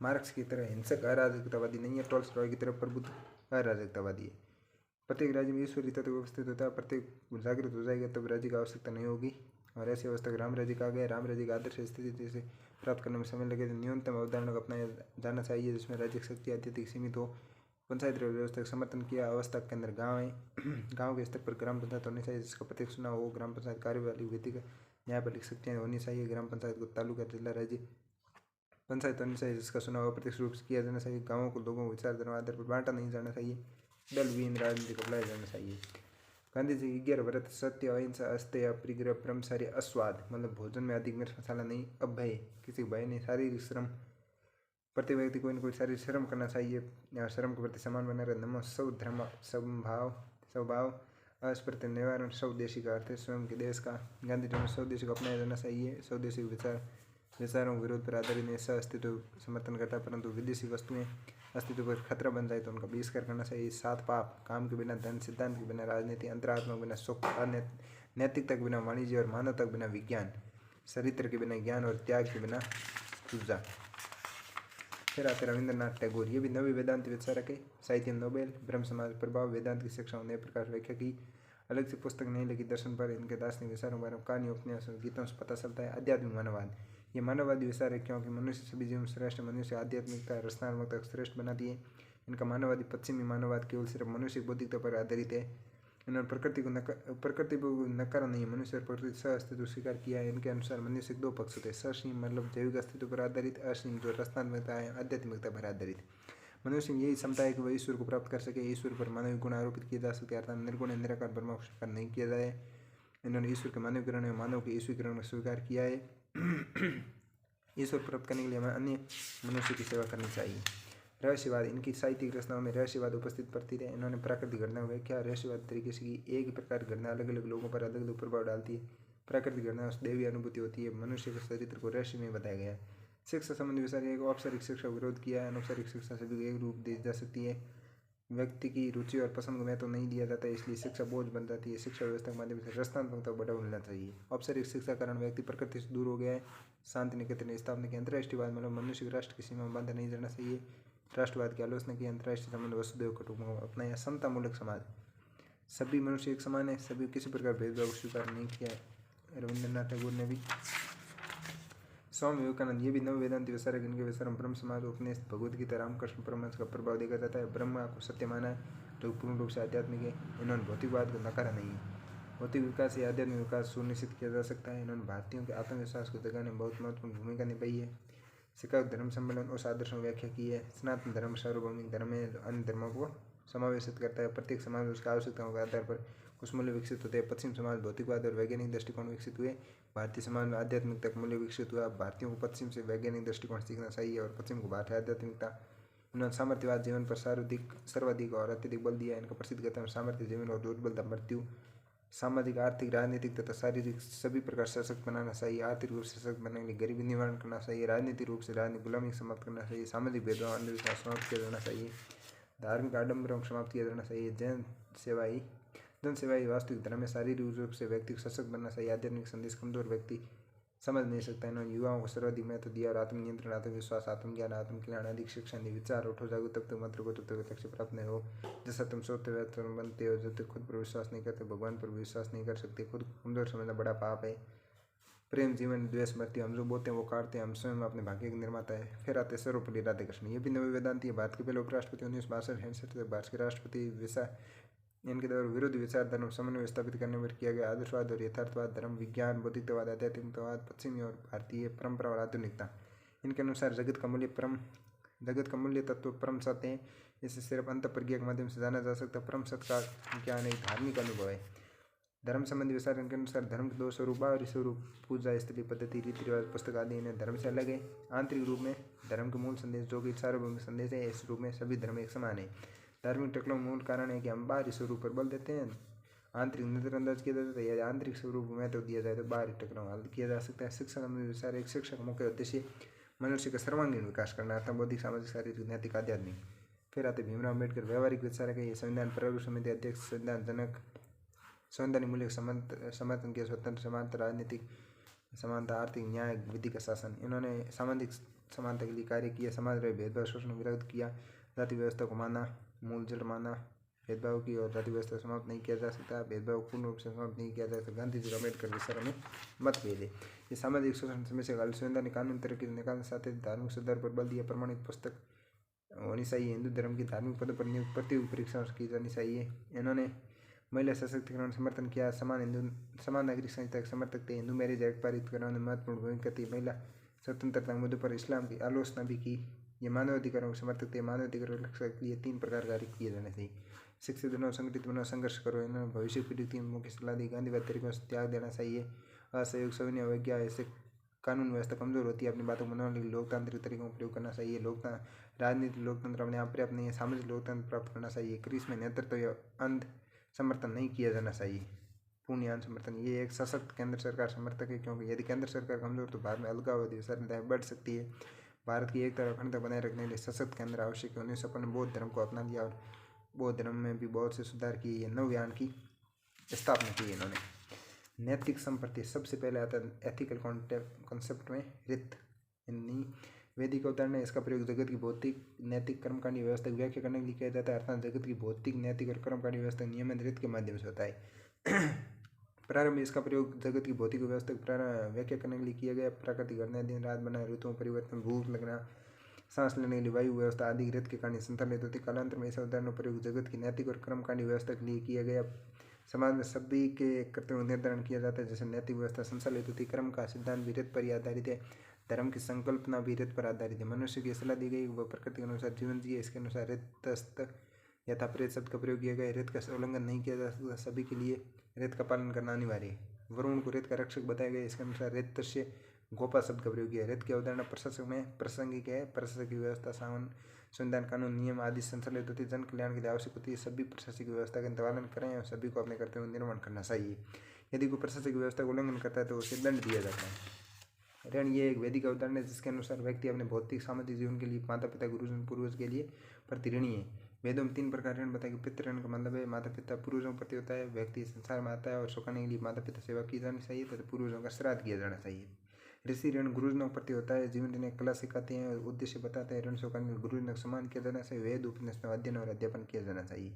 मार्क्स की तरह हिंसक अराजकतावादी नहीं है, टॉल्स्टॉय की तरह प्रबुद्ध अराजकतावादी है। प्रत्येक राज्य में ईश्वरीय तत्व व्यवस्थित होता है, प्रत्येक जागृत हो जाएगा तब राज्य की आवश्यकता नहीं होगी, और ऐसी अवस्था को राम राज्य कहा गया। राम राज्य का आदर्श स्थिति से प्राप्त करने में समय लगे तो न्यूनतम अवधारणा को अपनाया जाना चाहिए जिसमें राज्य की शक्ति अत्यधिक सीमित हो। पंचायत राज व्यवस्था का समर्थन किया। अवस्था के अंदर गाँव है, गाँव के स्तर पर ग्राम पंचायत होनी चाहिए जिसका प्रत्येक चुनाव हो। ग्राम पंचायत कार्यवाही विधि का न्यायपालिक शक्तियाँ होनी चाहिए। ग्राम पंचायत को तालुका, जिला, राज्य पंचायत होनी चाहिए जिसका चुनाव अप्रत्यक्ष रूप से किया जाना चाहिए। गाँवों को लोगों को विचारधारा आधार पर बांटा नहीं जाना चाहिए। दल विहीन राजनीति को अपनाया जाना चाहिए। गांधी जी 11 व्रत: सत्य, अहिंसा, अस्तेय, परिग्रह, ब्रह्मचर्य, अस्वाद, मतलब भोजन में अधिक मिर्च मसाला नहीं, अभय, किसी भय नहीं, शारीरिक श्रम, प्रत्येक व्यक्ति को इनको शारीरिक श्रम करना चाहिए, श्रम के प्रति सम्मान बना रहे। नमो सब धर्म समभाव स्वभाव, अस्पृश्य निवारण, स्वदेशी का अर्थ है स्वयं के देश का। गांधी जी में स्वदेशी को अपनाया जाना चाहिए। स्वदेशी विचारों विरोध पर आधारित नहीं, सह अस्तित्व समर्थन करता है, परंतु विदेशी वस्तुएं अस्तित्व पर खतरा बन जाए तो उनका बहिष्कार करना चाहिए। 7 पाप: काम के बिना धन, सिद्धांत के बिना राजनीति, अंतरात्मा के बिना सुख, नैतिकता के बिना वाणिज्य और मानवता के बिना विज्ञान, चरित्र के बिना ज्ञान और त्याग के बिना पूजा। फिर आते रविंद्रनाथ टैगोर, ये भी नवी वेदांत विचारक है, साहित्य में नोबेल। ब्रह्म समाज प्रभाव, वेदांत की शिक्षा ने प्रकार व्याख्या की, अलग से पुस्तक नहीं लिखी। दर्शन पर इनके दार्शनिक विचारों बारे में कहानी, उपन्यास और गीतों से पता चलता है। आध्यात्मिक मानववाद, ये मानववादी विचार है क्योंकि मनुष्य सभी जीवन श्रेष्ठ, मनुष्य आध्यात्मिकता रचनात्मकता को श्रेष्ठ बनाती है। इनका मानववादी पश्चिमी मानववाद केवल सिर्फ मनुष्य बौद्धिकता पर आधारित है। इन्होंने प्रकृति को नकारा नहीं, मनुष्य और प्रकृति सह अस्तित्व स्वीकार किया है। इनके अनुसार मनुष्य के 2 पक्ष होते हैं: ससीम मतलब जैविक अस्तित्व पर आधारित, असीम जो रचनात्मकता है आध्यात्मिकता पर आधारित। मनुष्य में यही क्षमता है कि वह ईश्वर को प्राप्त कर सके। ईश्वर पर मानवीय गुण आरोपित किए जा सकते हैं, अर्थात निर्गुण निराकार ब्रह्म को स्वीकार नहीं किया जाए। इन्होंने ईश्वर के मानवीकरण और मानव के ईश्वरीकरण को स्वीकार किया है। ईश्वर प्राप्त करने के लिए हमें अन्य मनुष्य की सेवा करनी चाहिए। रहस्यवाद, इनकी साहित्यिक रचनाओं में रहस्यवाद उपस्थित प्रतीत है। इन्होंने प्राकृतिक घटना व्याख्या रहस्यवाद तरीके से की। एक ही प्रकार घटना अलग अलग लोगों पर अलग अलग प्रभाव डालती है। प्राकृतिक घटना से दैवीय अनुभूति होती है। मनुष्य के चरित्र को रहस्य में बताया गया है। शिक्षा संबंधी विचार एक औपचारिक शिक्षा विरोध किया है। अनौपचारिक शिक्षा सभी को एक रूप दी जा सकती है। व्यक्ति की रुचि और पसंद को महत्व नहीं दिया जाता है, इसलिए शिक्षा बोझ बन जाती है। शिक्षा व्यवस्था के माध्यम से रचनात्मकता को बढ़ावा मिलना चाहिए। औपचारिक शिक्षा कारण व्यक्ति प्रकृति से दूर हो गया है। शांति निकेतन ने स्थापना की। अंतर्राष्ट्रीयवाद मतलब मनुष्य को राष्ट्र की सीमा में बांधा नहीं जाना चाहिए। राष्ट्रवाद की आलोचना की। अंतर्राष्ट्रीय संबंध वसुधैव कुटुंबकम अपनाया। समतामूलक समाज, सभी मनुष्य एक समान है, सभी किसी प्रकार भेदभाव स्वीकार नहीं किया है। रविंद्रनाथ टैगोर ने भी। स्वामी विवेकानंद, ये भी नव वेदांति विचारक। इनके विचारों ब्रह्म समाज, उपनिषद, भगवद गीता, रामकृष्ण परमहंस का प्रभाव देखा जाता है। ब्रह्मा को सत्य माना है जो पूर्ण रूप से आध्यात्मिक है। इन्होंने भौतिकवाद को नकारा नहीं है। भौतिक विकास या आध्यात्मिक विकास सुनिश्चित किया जा सकता है। इन्होंने भारतीयों के आत्मविश्वास को जगाने में बहुत महत्वपूर्ण भूमिका निभाई है। शिकागो धर्म सम्मेलन उस आदर्शों की व्याख्या की है। सनातन धर्म सार्वभौमिक धर्म है, अन्य धर्मों को समावेशित करता है। प्रत्येक समाज में उसकी आवश्यकताओं के आधार पर कुछ मूल्य विकसित होते हैं। पश्चिम समाज भौतिकवाद और वैज्ञानिक दृष्टिकोण विकसित हुए। भारतीय समाज में आध्यात्मिकता का मूल्य विकसित हुआ। भारतीयों को पश्चिम से वैज्ञानिक दृष्टिकोण सीखना चाहिए और पश्चिम को भारतीय आध्यात्मिकता। इन्होंने सामर्थ्यवाद जीवन पर सर्वाधिक और अत्यधिक बल दिया। इनका प्रसिद्ध कथन सामर्थ्य जीवन और दुर्बलता मृत्यु। सामाजिक, आर्थिक, राजनीतिक तथा शारीरिक सभी प्रकार सशक्त बनाना चाहिए। आर्थिक रूप से सशक्त बनने के लिए गरीबी निवारण करना चाहिए। राजनीतिक रूप से राजनीतिक गुलामी समाप्त करना चाहिए। सामाजिक भेदभाव अंधविश्वास समाप्त किया जाना चाहिए। धार्मिक आडंबरों को समाप्त किया जाना चाहिए। जन सेवा ही वास्तविक धर्म है। शारीरिक रूप से व्यक्ति को सशक्त बनना चाहिए। आध्यात्मिक संदेश, कमजोर व्यक्ति समझ नहीं सकता। इन्होंने युवाओं को सर्वाधिक महत्व दिया और आत्मनियंत्रण, आत्मविश्वास, आत्मज्ञान, आत्मकल्याण, अधिक शिक्षा दी। विचार उठो जागो, तब तक मंत्र को, तब तक लक्ष्य प्राप्त नहीं हो। जैसा तुम सोचते हो तुम बनते हो। जब तक खुद पर विश्वास नहीं करते, भगवान पर विश्वास नहीं कर सकते। खुद को कमजोर समझना बड़ा पाप है। प्रेम जीवन, द्वेष मृत्यु। हम जो बोलते हैं वो काटते हैं। हम स्वयं अपने भाग्य के निर्माता है। फिर आते सर्वपल्ली राधाकृष्ण। ये भी नवे वेदांती है। भारत के पहले उपराष्ट्रपति 1962 से भारत के राष्ट्रपति इनके द्वारा विरोधी विचार धर्म समन्वय स्थापित करने पर किया गया। आदर्शवाद और यथार्थवाद, धर्म विज्ञान, बौद्धिकतावाद, आध्यात्मिकतावाद, पश्चिमी और भारतीय परंपरा और आधुनिकता। इनके अनुसार जगत का मूल्य तत्व परम सत्य है। इसे सिर्फ अंत प्रज्ञा के माध्यम से जाना जा सकता। परम सत्य का ज्ञान एक धार्मिक अनुभव है। धर्म संबंधी विचार इनके अनुसार धर्म के दो स्वरूप, बाहरी स्वरूप पूजा, स्त्री पद्धति, रीति रिवाज, पुस्तक आदि इन्हें धर्म से अलग है। आंतरिक रूप में धर्म के मूल संदेश जो कि सार्वभौमिक संदेश है। इस रूप में सभी धर्म एक समान है। धार्मिक टकराव मूल कारण है कि हम बाहरी स्वरूप पर बल देते हैं, आंतरिक नजरअंदाज किया जाता है। यदि आंतरिक स्वरूप में महत्व दिया जाए तो बाहरी टकराव हल किया जा सकता है। शिक्षा संबंधी विचार एक शिक्षक का मुख्य उद्देश्य मनुष्य का सर्वांगीण विकास करना, अर्थात बौद्धिक, सामाजिक, शारीरिक, नैतिक, आध्यात्मिक। फिर आते भीमराव अम्बेडकर। व्यवहारिक विचार है। संविधान प्रारूप समिति अध्यक्ष, संविधान जनक, संवैधानिक मूल्य समर्थन किया। स्वतंत्र, समानता, राजनीतिक समानता, आर्थिक न्याय, विधि का शासन। इन्होंने सामाजिक समानता के लिए कार्य किया। समाज में भेदभाव, शोषण विरोध किया। जाति व्यवस्था को माना, मूल जड़ माना भेदभाव की, और जाति व्यवस्था समाप्त नहीं किया जा सकता। भेदभाव पूर्ण रूप से समाप्त नहीं किया जा सकता। गांधी जी, अम्बेडकर विचारों में मतभेद है। ये सामाजिक शोषण समस्या का संवैधानिक कानून तरक्की निकालने साथ ही धार्मिक सुधार पर बल दिया। प्रमाणित पुस्तक होनी चाहिए। हिंदू धर्म की धार्मिक पदों पर नियुक्त प्रतियोगी परीक्षा की जानी चाहिए। इन्होंने महिला सशक्तिकरण समर्थन किया। समान नागरिक संहिता के समर्थक थे। हिंदू मैरिज एक्ट पारित कराने में महत्वपूर्ण भूमिका थी। महिला स्वतंत्रता मुद्दे पर इस्लाम की आलोचना भी की। ये मानवाधिकारों के समर्थक थे। मानवाधिकारों की रक्षा के लिए 3 प्रकार कार्य किए जाने चाहिए। शिक्षित बनो, संगठित बनो, संघर्ष करो। इन्होंने भविष्य पीढ़ी की मुख्य सलाह दी। गांधीवादी तरीकों से त्याग देना चाहिए। असहयोग, सविनय, अवज्ञा, ऐसे कानून व्यवस्था कमजोर होती है। अपनी बातों को मनवाने के लिए लोकतांत्रिक तरीकों का प्रयोग करना चाहिए। राजनीतिक लोकतंत्र अपने आप पर्याप्त नहीं है। सामाजिक लोकतंत्र प्राप्त करना चाहिए। क्रिस में नेतृत्व या अंध समर्थन नहीं किया जाना चाहिए। पूर्णयान समर्थन। ये एक सशक्त केंद्र सरकार समर्थक है, क्योंकि यदि केंद्र सरकार कमजोर तो भारत में अलगाववादी विचारधाराएं बढ़ सकती है। भारत की एकता और अखंडता बनाए रखने के लिए सशक्त केंद्र आवश्यक है। 1950 में बौद्ध धर्म को अपना लिया और बौद्ध धर्म में भी बहुत से सुधार किए। नवयान की स्थापना की इन्होंने। नैतिक संप्रति सबसे पहले आता है एथिकल कॉन्सेप्ट में रित। वैदिक अवधारणा है। इसका प्रयोग जगत की भौतिक, नैतिक, कर्मकांडी व्यवस्था की व्याख्या करने के लिए किया जाता है। अर्थात जगत की भौतिक, नैतिक और कर्मकांडी व्यवस्था नियमित रित के माध्यम से होता है। प्रारंभ में इसका प्रयोग जगत की भौतिक व्यवस्था की व्याख्या करने के लिए किया गया। प्राकृतिक घटनाएं, दिन रात बना, ऋतुओं परिवर्तन, भूख लगना, सांस लेने के लिए वायु व्यवस्था आदि रित के कारण संचालित होती। कालांतर में इस अवधारणा प्रयोग जगत की नैतिक और कर्मकांडी व्यवस्था के लिए किया गया। समाज में सभी के कर्तव्यों का निर्धारण किया जाता है। जैसे नैतिक व्यवस्था संचालित होती। कर्म का सिद्धांत भी रित पर ही आधारित है। धर्म की संकल्पना भी रित पर आधारित है। मनुष्य की सलाह दी गई वह प्रकृति के अनुसार जीवन जिए। इसके अनुसार रितस्त यथा प्रेत शब्द का प्रयोग किया गया। रित का उल्लंघन नहीं किया जा सकता। सभी के लिए रित का पालन करना अनिवार्य है। वरुण को रित का रक्षक बताया गया। इसके अनुसार रितस्य गोपा शब्द का प्रयोग किया। रित की अवधारणा प्रशासक में प्रासंगिक है। प्रशासक की व्यवस्था संविधान, कानून, नियम आदि संचालित होती है। जन कल्याण के लिए आवश्यक होती है। सभी प्रशासनिक व्यवस्था का पालन करें और सभी को अपने कर्तव्यों का निर्वहन करना चाहिए। यदि कोई प्रशासनिक व्यवस्था का उल्लंघन करता है तो उसे दंड दिया जाता है। ऋण ये एक वैदिक अवधारणा है जिसके अनुसार व्यक्ति अपने भौतिक, सामाजिक जीवन के लिए माता पिता, गुरुजन, पूर्वज के लिए प्रति ऋणी है। वेदों में 3 प्रकार ऋण बताए। पितृ ऋण का मतलब है माता पिता, पूर्वजों के प्रति होता है। व्यक्ति संसार में आता है और सुखाने के लिए माता पिता सेवा की जानी चाहिए तथा पूर्वजों का श्राद्ध किया जाना चाहिए। ऋषि ऋण गुरुजनों के प्रति होता है। जीवन जीने कला सिखाते हैं और उद्देश्य बताते हैं। ऋण चुकाने के गुरुजनों का सम्मान किया जाना चाहिए। वेद उपनिषद में अध्ययन और अध्यापन किया जाना चाहिए।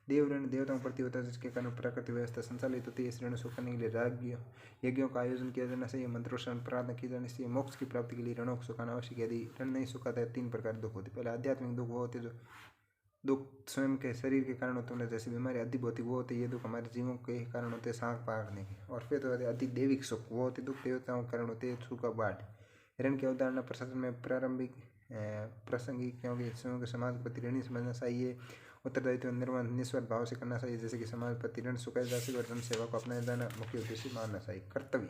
देव ऋण देवताओं के प्रति होता है जिसके कारण प्राकृतिक व्यवस्था संचालित होती है। इस ऋण चुकाने के लिए यज्ञों का आयोजन किया जाना चाहिए। मंत्रोच्चारण, प्रार्थना की जानी चाहिए। मोक्ष की प्राप्ति के लिए ऋणों को चुकाना आवश्यक है। यदि ऋण नहीं चुकाता है 3 प्रकार दुख होते। पहले आध्यात्मिक दुख वो होते जो दुख स्वयं के शरीर के कारण होते हैं, जैसे बीमारी आदि भौतिक वो होते हैं। ये दुख हमारे जीवों के कारण होते हैं, सांख पागने के। और फिर तो अति दैविक सुख वो होते दुख देवताओं के कारण होते हैं, सूखा बाढ़। ऋण की अवधारणा प्रशासन में प्रारंभिक प्रासंगिक, क्योंकि स्वयं के समाज के प्रति ऋणी समझना चाहिए। उत्तरदायित्व निर्वहन निस्वार्थ भाव से करना चाहिए, जैसे कि समाज प्रति ऋण चुकाया जा सके और जन सेवा को अपनाया जाना मुख्य उद्देश्य मानना चाहिए। कर्तव्य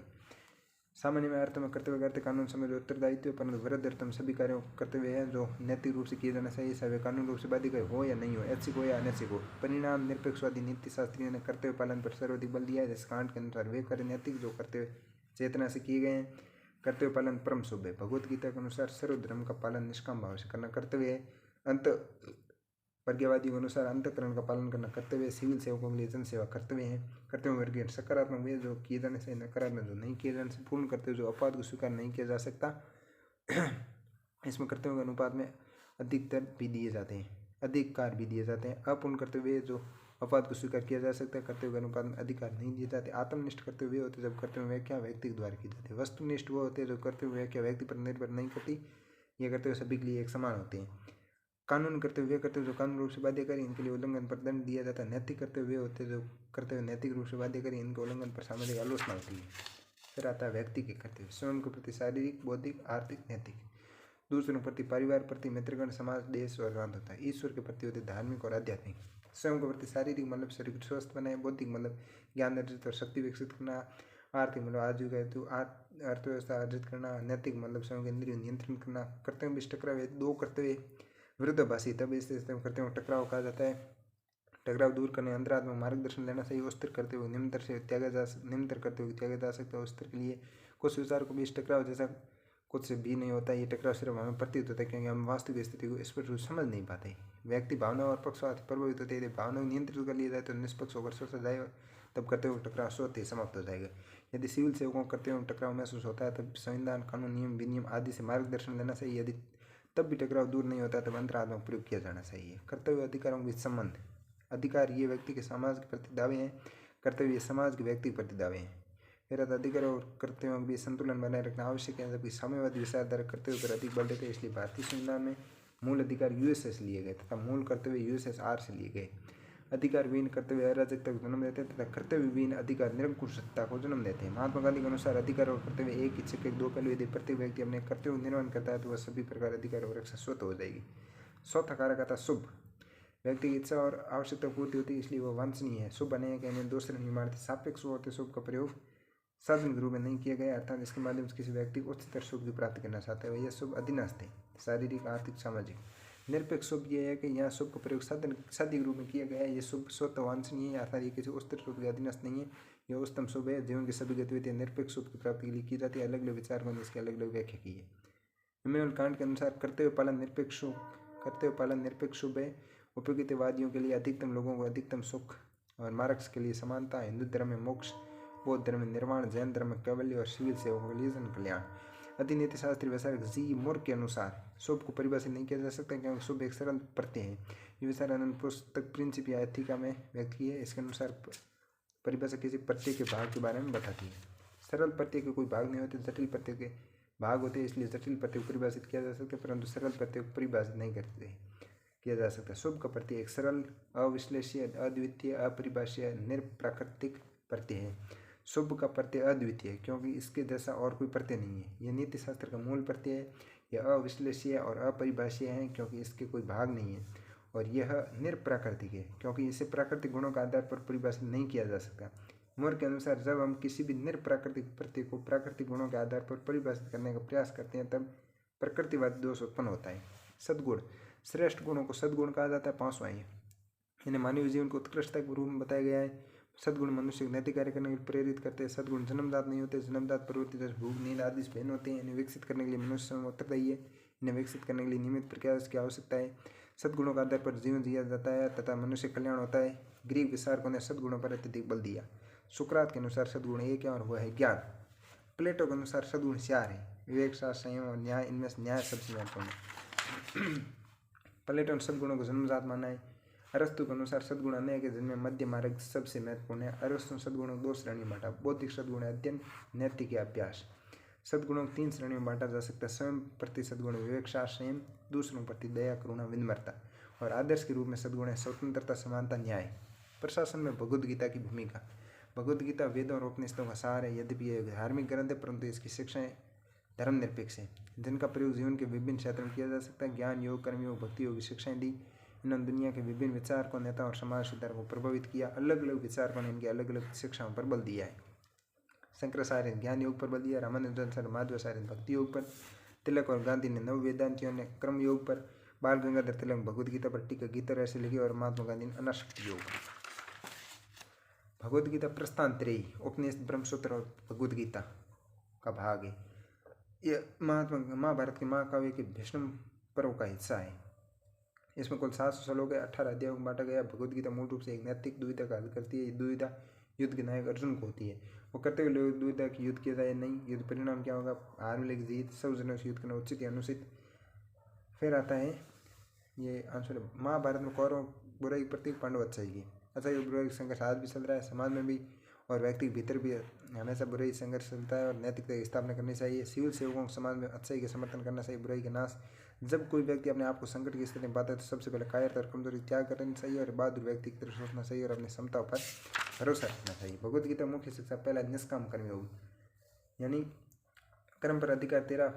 सामान्य में अर्थ में कर्तव्य का अर्थ कानून समझ उत्तरदायित्व, परंतु वृद्ध अर्थ में सभी कार्यों कर्तव्य है जो नैतिक रूप से किए जाना चाहिए, चाहे वे कानून रूप से बाधिक हो या नहीं हो, ऐच्छिक हो या अनैच्छिक हो। परिणाम निरपेक्षवादी नीति शास्त्रियों ने कर्तव्य पालन पर सर्वाधिक बल दिया है। जैसे कांट के अनुसार वे कार्य नैतिक जो कर्तव्य चेतना से किए गए हैं। कर्तव्य पालन परम शुभ है। भगवत गीता के अनुसार सर्व धर्म का पालन निष्काम भाव से करना कर्तव्य है। अंत वर्गीयवादियों के अनुसार अंतःकरण का पालन करना कर्तव्य, सिविल सेवकों के लिए जन सेवा कर्तव्य है। कर्तव्य वर्गीय सकारात्मक वे जो किए जाने से, नकारात्मक जो नहीं किए जाने से, पूर्ण कर्तव्य जो अपवाद को स्वीकार नहीं किया जा सकता। इसमें कर्तव्यों के अनुपात में अधिकतर भी दिए जाते हैं, अधिकार भी दिए जाते हैं। अपूर्ण कर्तव्य जो अपवाद को स्वीकार किया जा सकता है, कर्तव्य के अनुपात में अधिकार नहीं दिए जाते। आत्मनिष्ठ कर्तव्य वे होते हैं जब कर्तव्य व्याख्या व्यक्ति के द्वारा की जाती है। वस्तुनिष्ठ वो होते हैं जो कर्तव्य व्याख्या व्यक्ति पर निर्भर नहीं करती, ये कर्तव्य सभी के लिए एक समान होते हैं। कानून कर्तव्य वे कर्तव्य जो कानून रूप से बाध्यकारी, इनके लिए उल्लंघन पर दंड दिया जाता है। नैतिक कर्तव्य वे होते हैं जो कर्तव्य नैतिक रूप से बाध्यकारी, इनके उल्लंघन पर सामाजिक आलोचना होती है। फिर आता है व्यक्ति के कर्तव्य, स्वयं के प्रति शारीरिक, बौद्धिक, आर्थिक, नैतिक। दूसरों के प्रति, परिवार प्रति, मित्रगण, समाज, देश और राष्ट्र होता है। ईश्वर के प्रति होते धार्मिक और आध्यात्मिक। स्वयं के प्रति शारीरिक मतलब शरीर स्वस्थ बनाए, बौद्धिक मतलब ज्ञान अर्जित और शक्ति विकसित करना, आर्थिक मतलब आजीविका हेतु अर्थव्यवस्था अर्जित करना, नैतिक मतलब स्वयं के इंद्रियों नियंत्रण करना। कर्तव्य बीच टकराव, दो कर्तव्य विरुद्धाभासी तब इस कर्तव्यों में टकराव कहा जाता है। टकराव दूर करने अंतरात्मा मार्गदर्शन लेना चाहिए। उस्तर करते हुए निम्नतर से त्यागा जा निम्नतर करते हुए त्यागा जा सकता है। उस्तर के लिए कुछ विचारों को बीच टकराव जैसा कुछ से भी नहीं होता। ये टकराव सिर्फ हमें प्रतीत होता है क्योंकि हम वास्तविक स्थिति को स्पष्ट रूप से समझ नहीं पाते। व्यक्ति भावना और पक्षपात प्रभावित होते हैं। यदि भावना को नियंत्रित कर लिया जाए तो निष्पक्ष होकर सोचा जाए, तब कर्तव्य टकराव स्वतः ही समाप्त हो जाएगा। यदि सिविल सेवकों को कर्तव्यों में टकराव महसूस होता है तब संविधान, कानून, नियम, विनियम आदि से मार्गदर्शन लेना चाहिए। यदि तब भी टकराव दूर नहीं होता तब अंतरात्मा प्रयोग किया जाना चाहिए। कर्तव्य अधिकारों के बीच संबंध, अधिकार ये व्यक्ति के समाज के प्रति दावे हैं, कर्तव्य ये समाज के व्यक्ति के प्रति दावे हैं। फिर अधिकार और कर्तव्यों के बीच संतुलन बनाए रखना आवश्यक है, जबकि साम्यवादी विचारधारा कर्तव्य पर अधिक बल देते हैं। इसलिए भारतीय संविधान में मूल अधिकार यूएसएस लिए गए तथा मूल कर्तव्य यूएसएसआर से लिए गए। अधिकार विहीन कर्तव्य अराजकता को जन्म देते हैं तथा कर्तव्य विहीन अधिकार निरंकुशता को जन्म देते हैं। महात्मा गांधी के अनुसार अधिकार और कर्तव्य एक ही सिक्के के दो पहलू। यदि प्रत्येक व्यक्ति अपने कर्तव्य निर्वहन करता है तो वह सभी प्रकार अधिकार और रक्षा स्वतः हो जाएगी। चौथा कारक आता शुभ, व्यक्ति की इच्छा और आवश्यकता पूर्ति होती है इसलिए वह वांछनीय है। शुभ अनेक है, दो श्रेणी निर्माण सापेक्ष होते। शुभ का प्रयोग साधन के रूप में नहीं किया गया, अर्थात इसके माध्यम से किसी व्यक्ति को उच्चतर सुख की प्राप्ति करना चाहते हैं। यह शुभ अधीनस्थ है, शारीरिक, आर्थिक, सामाजिक। निरपेक्ष शुभ यह है कि यहाँ शुभ का प्रयोग साधन शादी के रूप में किया गया है। ये शुभ स्वतः वांछनीय है, अर्थात ये किसी उच्चतर शुभ के अधीनस्थ नहीं है। यह उच्चतम शुभ है। जीवन की सभी गतिविधियां निरपेक्ष शुभ की प्राप्ति के लिए की जाती है। अलग अलग विचार में इसकी अलग अलग व्याख्या की है। इमैनुअल कांट के अनुसार कर्तव्य पालन निरपेक्ष शुभ है। उपयोगितावादियों के लिए अधिकतम लोगों को अधिकतम सुख और मार्क्स के लिए समानता, हिंदू धर्म में मोक्ष, बौद्ध धर्म में निर्वाण, जैन धर्म में कैवल्य और सिविल सेवकों के लिए जन कल्याण। अधिनीति शास्त्री वैचारिक जी मोर के अनुसार शुभ को परिभाषित नहीं किया जा सकता क्योंकि शुभ एक सरल प्रत्यय है। ये विचार अनंत पुस्तक प्रिंसिप या एथिका में व्यक्त की है। इसके अनुसार परिभाषा किसी प्रत्यय के भाग के बारे में बताती है। सरल प्रत्यय के कोई भाग नहीं होते, जटिल प्रत्यय के भाग होते हैं, इसलिए जटिल प्रत्यय को परिभाषित किया जा सकता है परंतु सरल प्रत्यय को परिभाषित नहीं किया जा सकता। शुभ का प्रत्यय एक सरल, अविश्लेष्य, अद्वितीय, अपरिभाष्य, निरप्राकृतिक प्रत्यय है। शुभ का प्रत्यय अद्वितीय है क्योंकि इसके जैसा और कोई प्रत्यय नहीं है। यह नीति शास्त्र का मूल प्रत्यय है। यह अविश्लेष्य और अपरिभाष्य है क्योंकि इसके कोई भाग नहीं है, और यह निरप्राकृतिक है क्योंकि इसे प्राकृतिक गुणों के आधार पर परिभाषित नहीं किया जा सकता। मोर के अनुसार जब हम किसी भी निरप्राकृतिक प्रत्यय को प्राकृतिक गुणों के आधार पर परिभाषित करने का प्रयास करते हैं तब प्रकृतिवादी दोष उत्पन्न होता है। सद्गुण, श्रेष्ठ गुणों को सद्गुण कहा जाता है। पांचवां है, इन्हें मानवीय जीवन को उत्कृष्टता के रूप में बताया गया है। सद्गुण मनुष्य को नैतिक कार्य करने के लिए प्रेरित करते हैं। सद्गुण जन्मजात नहीं होते, जन्मजात प्रवृत्ति जैसे भूख, नींद आदि से भिन्न होते हैं। इन्हें विकसित करने के लिए मनुष्य स्वयं उत्तरदायी है। इन्हें विकसित करने के लिए नियमित प्रयास की आवश्यकता है। सद्गुणों के आधार पर जीवन जिया जाता है तथा मनुष्य कल्याण होता है। ग्रीक विचारकों ने सद्गुणों पर अत्यधिक बल दिया। सुकरात के अनुसार सद्गुण एक है और वह है ज्ञान। प्लेटो के अनुसार सद्गुण 4 है, विवेक, शास्त्र, संयम और न्याय। इनमें से न्याय सबसे महत्वपूर्ण है। प्लेटो ने सद्गुणों को जन्मजात माना है। अरस्तु के अनुसार सद्गुण अनेक है जिनमें मध्य मार्ग सबसे महत्वपूर्ण है। अरस्तु सद्गुणों को 2 श्रेणी में बांटा, बौद्धिक सद्गुण अध्ययन, नैतिक या अभ्यास। सद्गुणों को 3 श्रेणी में बांटा जा सकता है, स्वयं प्रति सद्गुण विवेक, शास्त्र, संयम, दूसरों प्रति दया, करुणा, विनम्रता, और आदर्श के रूप में सद्गुण है स्वतंत्रता, समानता, न्याय। प्रशासन में भगवद गीता की भूमिका। भगवद गीता वेदों और उपनिषदों का सार है। यद्यपि यह धार्मिक ग्रंथ है परंतु इसकी शिक्षाएं धर्मनिरपेक्ष है, जिनका प्रयोग जीवन के विभिन्न क्षेत्रों में किया जा सकता है। ज्ञान योग, कर्म योग, भक्ति योग की शिक्षाएं दी। इन्होंने दुनिया के विभिन्न विचारकों, नेताओं और समाज सुधारकों को प्रभावित किया। अलग अलग विचारकों ने इनकी अलग अलग शिक्षाओं पर बल दिया है। शंकराचार्य ने ज्ञान योग पर बल दिया, रामानुजाचार्य माधवाचार्य ने भक्ति योग पर, तिलक और गांधी ने नव वेदांतियों ने क्रम योग पर, बाल गंगाधर तिलक भगवद गीता पर टीका गीता रहस्य लिखी और महात्मा गांधी ने अनासक्ति योग। भगवद गीता प्रस्थानत्रयी, उपनिषद, ब्रह्मसूत्र और भगवद गीता का भाग है। यह महाभारत के महाकाव्य के भीष्म पर्व का हिस्सा है। इसमें कुल 700 श्लोक है, 18 अध्यायों में बांटा गया। भगवद गीता मूल रूप से एक नैतिक दुविधा का हल करती है। ये दुविधा युद्ध के नायक अर्जुन को होती है। वो करते हुए लोग दुविधा की युद्ध किया जाए नहीं, युद्ध परिणाम क्या होगा, हार मिलेगी जीत, सब जनों से युद्ध करना उचित या अनुचित। फिर आता है ये आंसर, महाभारत में कौरवों बुराई के प्रतीक पांडव अच्छाई की। अच्छा, ये बुराई संघर्ष आज भी चल रहा है, समाज में भी और व्यक्ति के भीतर भी हमेशा बुराई संघर्ष चलता है और नैतिकता की स्थापना करनी चाहिए। सिविल सेवकों को समाज में अच्छाई का समर्थन करना चाहिए, बुराई का नाश। जब कोई व्यक्ति अपने आप को संकट की स्थिति में पाता है तो सबसे पहले कायरता और कमजोरी त्याग करनी चाहिए और बहादुर व्यक्ति की तरफ सोचना चाहिए और अपनी क्षमताओं पर भरोसा रखना चाहिए। भगवद गीता मुख्य शिक्षा पहला निष्काम कर्म योग, यानी कर्म पर अधिकार तेरा,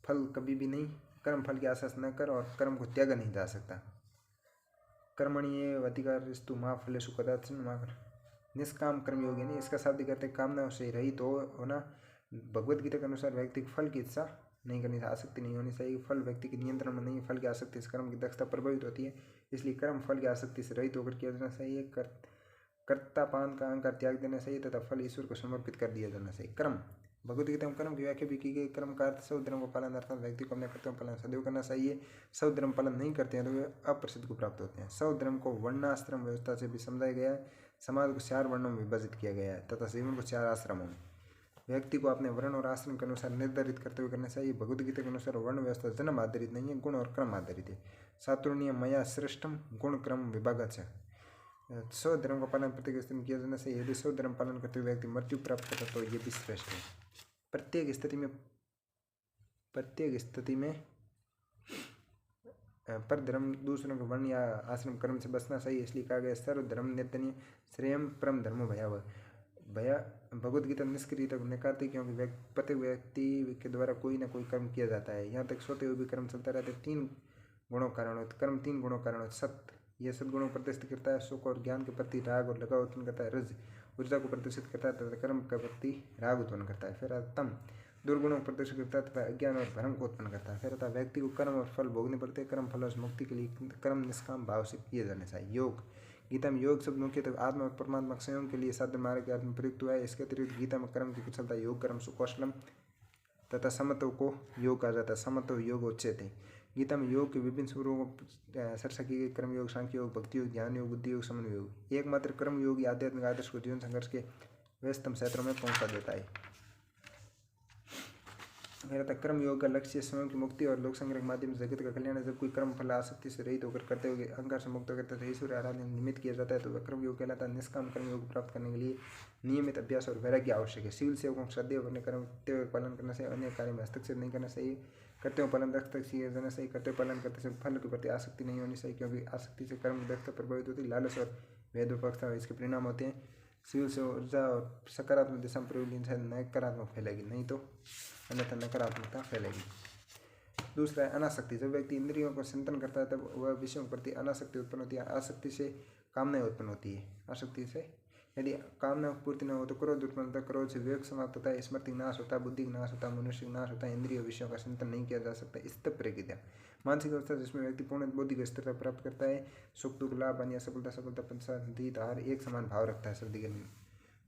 फल कभी भी नहीं, कर्म फल की आशा न कर और कर्म को त्यागा नहीं जा सकता। कर्मणीय अधिकारस्तु मा फलेषु कदाचन मा फल। निष्काम कर्मयोग यानी इसका शाब्दिक अर्थ कामनाओं से रहित होना। भगवद गीता के अनुसार व्यक्ति को फल की इच्छा नहीं करनी चाहिए, आसक्ति नहीं होनी चाहिए। फल व्यक्ति के नियंत्रण में नहीं, फल की आसक्ति से कर्म की दक्षता प्रभावित होती है, इसलिए कर्म फल की आसक्ति से रहित होकर किया जाना चाहिए। कर्तापान का अहंकार त्याग देना चाहिए तथा फल ईश्वर को समर्पित कर दिया जाना चाहिए। कर्म, भगवद गीता में कर्म की व्याख्या भी की गई। कर्म का अर्थ सब धर्म को पालन, अर्थात व्यक्ति को अपने कर्तव्य पालन सदैव करना चाहिए। सब धर्म पालन नहीं करते हैं तो वे अप्रसिद्ध को प्राप्त होते हैं। सब धर्म को वर्णाश्रम व्यवस्था से भी समझाया गया है। समाज को 4 वर्णों में विभाजित किया गया है तथा जीवन को 4 आश्रमों में। व्यक्ति को अपने वर्ण और आश्रम के अनुसार निर्धारित कर्तव्य करना चाहिए। भगवद गीता के अनुसार वर्ण व्यवस्था जन्म आधारित नहीं है, गुण और क्रम आधारित है। सातुर्णीय मया श्रेष्ठम गुण क्रम विभागाच। स्वधर्म का पालन प्रत्येक स्थिति में किया जाना चाहिए। यदि स्वधर्म पालन करते हुए व्यक्ति मृत्यु प्राप्त करता तो ये भी श्रेष्ठ है। प्रत्येक स्थिति में पर धर्म दूसरों के वर्ण या आश्रम कर्म से बचना चाहिए, इसलिए कहा गया सर्वधर्म निंदनीय श्रेयम परम धर्मो भयावह। भगवद गीता निष्क्रियता को नकारती, क्योंकि प्रत्येक व्यक्ति के द्वारा कोई ना कोई कर्म किया जाता है। यहाँ तक सोते हुए भी कर्म चलता रहता है। 3 गुणों कारण कर्म 3 गुणों कारण सत्य, यह सद्गुणों को प्रदर्शित करता है। सुख और ज्ञान के प्रति राग और लगाव उत्पन्न करता है। रज ऊर्जा को प्रदर्शित करता है तथा कर्म के प्रति राग उत्पन्न करता है। फिर तम दुर्गुणों को प्रदर्शित करता है तथा अज्ञान और भ्रम को उत्पन्न करता है। फिर अतः व्यक्ति को कर्म और फल भोगने पड़ते हैं। कर्म फल से मुक्ति के लिए कर्म निष्काम भाव से किए जाने चाहिए। योग, गीता में योग शब्द मुख्यतः आत्मा और परमात्मा के संयोग के लिए साधन मार्ग के अर्थ में प्रयुक्त हुआ है। इसके अतिरिक्त गीता में कर्म की कुशलता, योग कर्म सुकौशलम तथा समत्व को योग कहा जाता है। समत्व योग उच्चते। गीता में योग के विभिन्न स्वरूपों को चर्चा की गई। कर्म योग, सांख्य योग, भक्ति योग, ज्ञान योग, बुद्धि योग, समन्वय योग। एकमात्र कर्म योग आध्यात्मिक आदर्श को जीवन संघर्ष के व्यस्तम क्षेत्रों में पहुंचा देता है। मेरा तक कर्म योग का लक्ष्य स्वयं की मुक्ति और लोक संग्रह के माध्यम से जगत का कल्याण है। जब कोई कर्म फल आसक्ति से रहित होकर करते हुए अहंकार से मुक्त होकर तथा ईश्वर आराधना निमित्त किया जाता है तो वह कर्म योग कहलाता है। निष्काम कर्म योग प्राप्त करने के लिए नियमित अभ्यास और वैराग्य आवश्यक है। सिविल सेवकों को श्रद्धेय अपने कर्तव्य पालन करना चाहिए, अन्य कार्य में हस्तक्षेप नहीं करना चाहिए। कर्तव्य पालन दक्षता किया जाना चाहिए। कर्तव्य पालन करते समय फल के प्रति आसक्ति नहीं होनी चाहिए, क्योंकि आसक्ति से कर्म की दक्षता प्रभावित होती है। लालच और भेदभावता इसके परिणाम होते हैं। सिविल से ऊर्जा और सकारात्मक दिशा में प्रयोग नकारात्मक फैलेगी, नहीं तो अन्यथा नकारात्मकता फैलेगी। दूसरा है अनासक्ति। जब व्यक्ति इंद्रियों को चिंतन करता है तब वह विषयों के प्रति अनासक्ति उत्पन्न होती है। आसक्ति से कामनाएं उत्पन्न होती है। आसक्ति से यदि कामना पूर्ति न हो तो क्रोध उत्पन्न होता है। क्रोध से विवेक समाप्त होता है, स्मृति नाश होता है, बुद्धि नाश होता है, मनुष्य नाश होता है। इंद्रिय विषयों का चिंतन नहीं किया जा सकता। स्थिर प्रक्रिया, मानसिक अवस्था जिसमें व्यक्ति पूर्ण बौद्धिक स्थिरता प्राप्त करता है। सुख दुख, लाभ हानि, सफलता पंचातीत आहार एक समान भाव रखता है। सर्दी के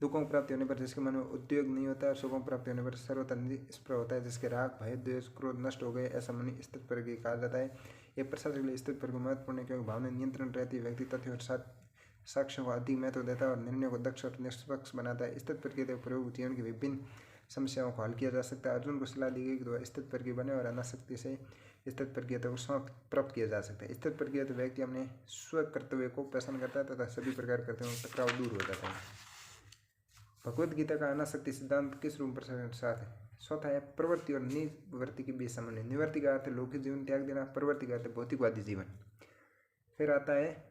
दुखों की प्राप्ति होने पर जिसके मन में उद्योग नहीं होता है और सुखों की प्राप्ति होने पर सर्वथा निष्प्रभ होता है। जिसके राग, भय, द्वेष, क्रोध नष्ट हो गए, ऐसा मन स्थित प्रज्ञ कहा जाता है। यह प्रसाद के लिए स्थित प्रज्ञ महत्वपूर्ण है, क्योंकि भावना नियंत्रण रहती है। व्यक्ति तथ्य और साक्ष्यों को अधिक महत्व देता है और निर्णयों को दक्ष और निष्पक्ष बनाता है। स्थित प्रज्ञ का प्रयोग जीवन की विभिन्न समस्याओं को हल किया जा सकता है। अर्जुन को सलाह दी गई कि वह स्थित प्रज्ञ बने और अनासक्ति से स्थित प्रज्ञता को समाप्त प्राप्त किया जा सकता है। स्थित प्रज्ञ तो व्यक्ति अपने स्व कर्तव्य को पसंद करता है तथा सभी प्रकार कर्तव्यों का टकराव दूर हो जाता है। भगवद गीता का अनासक्ति सिद्धांत किस रूप पर साथ है? चौथा है प्रवृत्ति और निवृत्ति के बीच समन्वय। निवृत्ति का अर्थ लौकिक जीवन त्याग देना, प्रवृत्ति का अर्थ भौतिकवादी जीवन। फिर आता है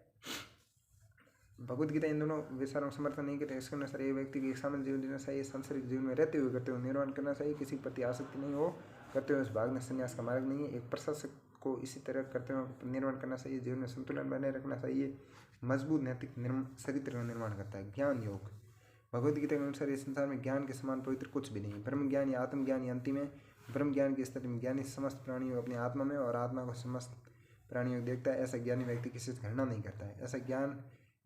भगवद गीता इन दोनों विचारों का समर्थन नहीं करते। इसके अनुसार ये व्यक्ति की सामान्य जीवन जीना चाहिए, सांसारिक जीवन में रहते हुए कर्तव्य निर्वहन करना चाहिए, किसी के प्रति आसक्ति नहीं हो, कर्तव्यों से भागना संन्यास का मार्ग नहीं है। एक प्रशासक को इसी तरह कर्तव्यों का निर्वहन करना चाहिए, जीवन में संतुलन बनाए रखना चाहिए, मजबूत नैतिक चरित्र का निर्माण करता है। ज्ञान योग, भगवद गीता के अनुसार इस संसार में ज्ञान के समान पवित्र कुछ भी नहीं। ब्रह्म ज्ञान या आत्मज्ञान या अंतिम है। ब्रह्म ज्ञान की स्थिति में ज्ञानी समस्त प्राणियों अपनी आत्मा में और आत्मा को समस्त प्राणियों देखता है। ऐसा ज्ञानी व्यक्ति किसी से घृणा नहीं करता है। ऐसा ज्ञान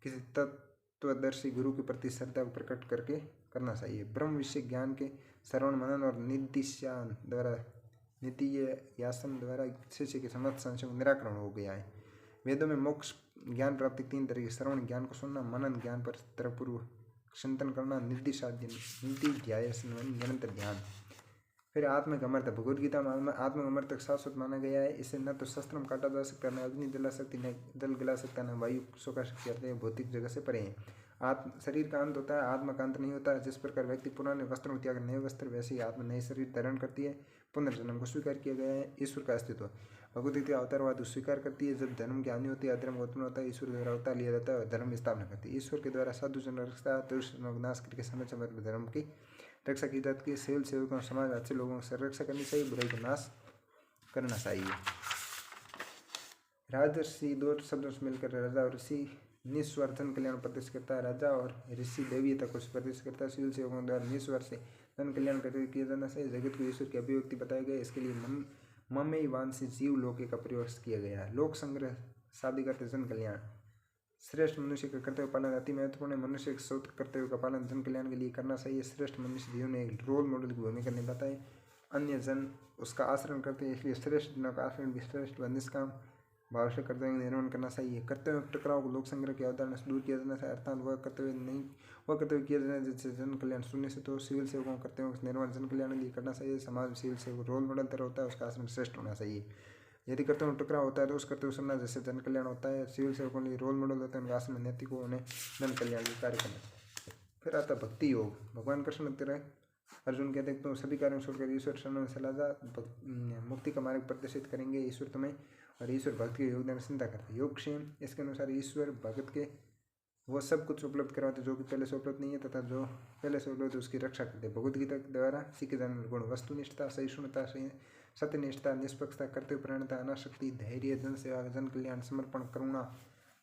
किसी तत्वदर्शी गुरु के प्रति श्रद्धा को प्रकट करके करना चाहिए। ब्रह्म विषय ज्ञान के श्रवण मनन और निधिध्यासन द्वारा शिष्य के समस्त संशय निराकरण हो गया है। वेदों में मोक्ष ज्ञान प्राप्ति 3 तरह की: श्रवण ज्ञान को सुनना, मनन ज्ञान पर तरपूर्व चिंतन करना, निधिध्यासन निरंतर ध्यान। फिर आत्मिक अमृत। भगवद गीता में आत्मिक अमृत शाश्वत माना गया है। इसे न तो शस्त्र में काटा जा सकता, न अग्नि जला सकती, न जल गला सकता, न वायु सोखा सकती है, भौतिक जगह से परे है। शरीर का अंत होता है, आत्मा का अंत नहीं होता। जिस प्रकार व्यक्ति पुराने वस्त्रों को त्याग नए वस्त्र, वैसे ही आत्मा नए शरीर धारण करती है। पुनर्जन्म को स्वीकार किया गया है। ईश्वर का अस्तित्व। भगवद गीता अवतारवाद स्वीकार करती है। जब धर्म की हानि होती है, अधर्म का उत्पन्न होता है, ईश्वर द्वारा अवतार लिया जाता है और धर्म की स्थापना करती है। ईश्वर के द्वारा साधु जन रक्षा, दुष्ट नाश करके समय समय पर धर्म की रक्षा की जाती है। सिविल सेवकों समाज अच्छे लोगों की रक्षा करनी चाहिए, बुराई का नाश करना चाहिए। राजर्षि 2 शब्दों से मिलकर राजा और ऋषि। निस्वार्थ धन कल्याण प्रदर्शित करता है। राजा और ऋषि दैवीयता को प्रदर्शित करता है। सिविल सेवकों द्वारा निस्वार्थ से धन कल्याण किया जाना चाहिए। जगत को ईश्वर की अभिव्यक्ति बताया गया। इसके लिए ममई वांसी जीव लोके का प्रयोग किया गया है। लोक संग्रह शादी करते जन कल्याण। श्रेष्ठ मनुष्य का कर्तव्य पालन अति महत्वपूर्ण है। मनुष्य के स्वतः कर्तव्य का पालन जन कल्याण के लिए करना चाहिए। श्रेष्ठ मनुष्य जीवन में एक रोल मॉडल की भूमिका निभाता है। अन्य जन उसका आचरण करते हैं, इसलिए श्रेष्ठ जनों का आचरण भी श्रेष्ठ व निष्काम भाव से कर्तव्य निर्वहन करना चाहिए। कर्तव्य टकराव को लोक संग्रह की अवधारणा से दूर किया जाना चाहिए, अर्थात वह कर्तव्य किया जाना जिससे जन कल्याण शून्य से। तो सिविल सेवकों कर्तव्यों का निर्वहन जन कल्याण के लिए करना चाहिए। समाज में सिविल सेवक रोल मॉडल तरह होता है, उसका आचरण श्रेष्ठ होना चाहिए। यदि कर्तव्य टकराव होता है तो उस कर्तव्य सुनना जैसे जन कल्याण होता है। सिविल सेवकों के लिए रोल मॉडल होता है, उनका आचरण नैतिक हो, उन्हें जन कल्याण के कार्य करना। फिर आता भक्ति योग। भगवान कृष्ण तरह अर्जुन कहते हैं, तुम सभी कार्यों छोड़कर ईश्वर शरण में चला जा, मुक्ति का मार्ग प्रदर्शित करेंगे ईश्वर तुम्हें। और ईश्वर भक्त के योगदान चिंता करते हैं। योगक्षेम। इसके अनुसार ईश्वर भक्त के वो सब कुछ उपलब्ध करवाते जो कि पहले से उपलब्ध नहीं है, तथा जो पहले से उपलब्ध है उसकी रक्षा करते हैं। भगवद गीता के द्वारा सीखे जाने वाले गुण: वस्तुनिष्ठता, सहिष्णुता, सत्यनिष्ठा, निष्पक्षता, कर्तव्यपरायणता, अनासक्ति, धैर्य, जन सेवा, जन कल्याण, समर्पण, करुणा।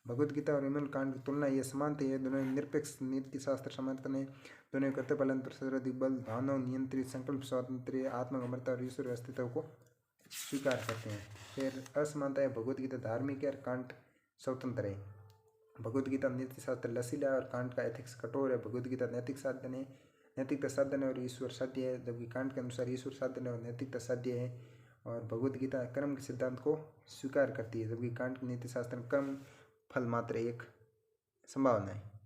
भगवद गीता और इमल कांड की तुलना ये समानता है। दोनों निरपेक्ष नीति शास्त्र समर्थन है। दोनों कर्तव्य पालन पर सर्वाधिक बल, भावनाओं नियंत्रित, संकल्प स्वातंत्र्य, आत्मा अमरता और ईश्वर अस्तित्व को स्वीकार करते हैं। फिर असमानता है। भगवद गीता धार्मिक है और कांट स्वतंत्र है। भगवद गीता नीति शास्त्र लसीला है और कांट का एथिक्स कठोर है। भगवद गीता नैतिक साधन है, नैतिकता साधन है और ईश्वर साध्य है, जबकि कांट के अनुसार ईश्वर साधन है और नैतिकता साध्य है। और भगवद गीता कर्म के सिद्धांत को स्वीकार करती है, जबकि कांट के नीति शास्त्र कर्म फल मात्र एक संभावना है।